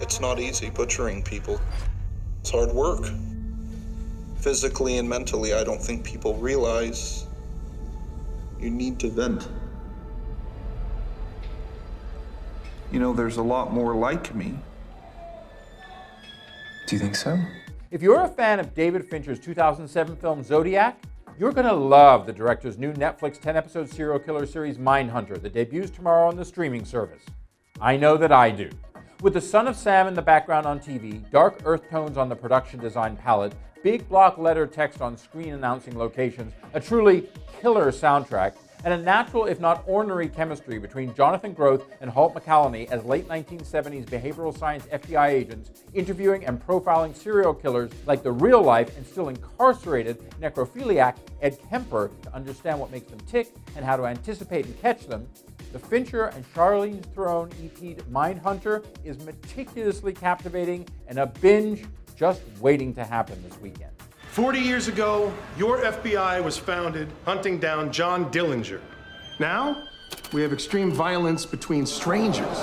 It's not easy butchering people. It's hard work. Physically and mentally, I don't think people realize you need to vent. You know, there's a lot more like me. Do you think so? If you're a fan of David Fincher's 2007 film Zodiac, you're going to love the director's new Netflix 10-episode serial killer series Mindhunter that debuts tomorrow on the streaming service. I know that I do. With the Son of Sam in the background on TV, dark earth tones on the production design palette, big block letter text on screen announcing locations, a truly killer soundtrack, and a natural, if not ornery, chemistry between Jonathan Groff and Holt McCallany as late 1970s behavioral science FBI agents interviewing and profiling serial killers like the real-life and still incarcerated necrophiliac Ed Kemper to understand what makes them tick and how to anticipate and catch them, the Fincher and Charlize Theron EP'd Mindhunter is meticulously captivating and a binge just waiting to happen this weekend. 40 years ago, your FBI was founded hunting down John Dillinger. Now, we have extreme violence between strangers.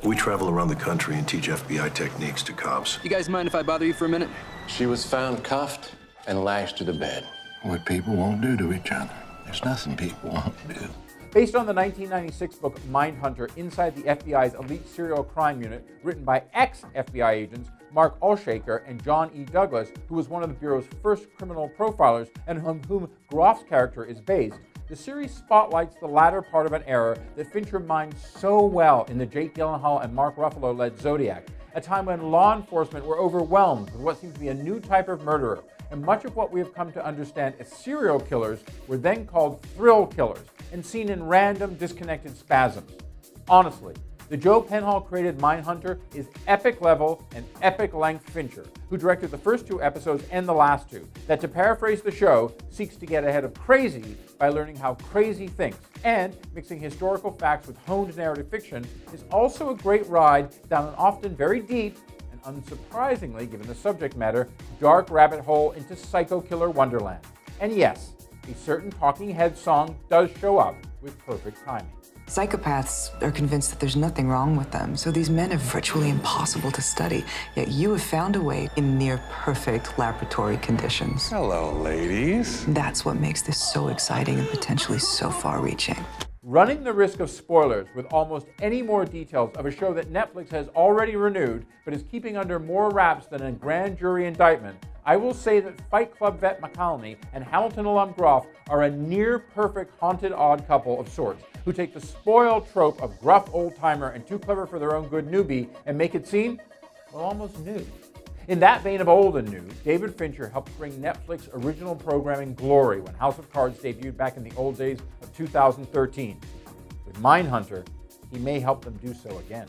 We travel around the country and teach FBI techniques to cops. You guys mind if I bother you for a minute? She was found cuffed and lashed to the bed. What people won't do to each other. There's nothing people won't do. Based on the 1996 book Mindhunter, inside the FBI's elite serial crime unit, written by ex-FBI agents Mark Olshaker and John E. Douglas, who was one of the Bureau's first criminal profilers and on whom Groff's character is based, the series spotlights the latter part of an era that Fincher mined so well in the Jake Gyllenhaal and Mark Ruffalo-led Zodiac, a time when law enforcement were overwhelmed with what seemed to be a new type of murderer, and much of what we have come to understand as serial killers were then called thrill killers and seen in random, disconnected spasms. Honestly, the Joe Penhall-created Mindhunter is epic-level and epic-length Fincher, who directed the first 2 episodes and the last 2, that, to paraphrase the show, seeks to get ahead of crazy by learning how crazy thinks, and mixing historical facts with honed narrative fiction is also a great ride down an often very deep, and unsurprisingly, given the subject matter, dark rabbit hole into psycho-killer wonderland. And yes, a certain Talking Heads song does show up with perfect timing. Psychopaths are convinced that there's nothing wrong with them, so these men are virtually impossible to study. Yet you have found a way in near-perfect laboratory conditions. Hello, ladies. That's what makes this so exciting and potentially so far-reaching. Running the risk of spoilers with almost any more details of a show that Netflix has already renewed but is keeping under more wraps than a grand jury indictment, I will say that Fight Club vet McCallany and Hamilton alum Groff are a near-perfect haunted odd couple of sorts, who take the spoiled trope of gruff old-timer and too clever for their own good newbie and make it seem, well, almost new. In that vein of old and new, David Fincher helped bring Netflix original programming glory when House of Cards debuted back in the old days of 2013. With Mindhunter, he may help them do so again.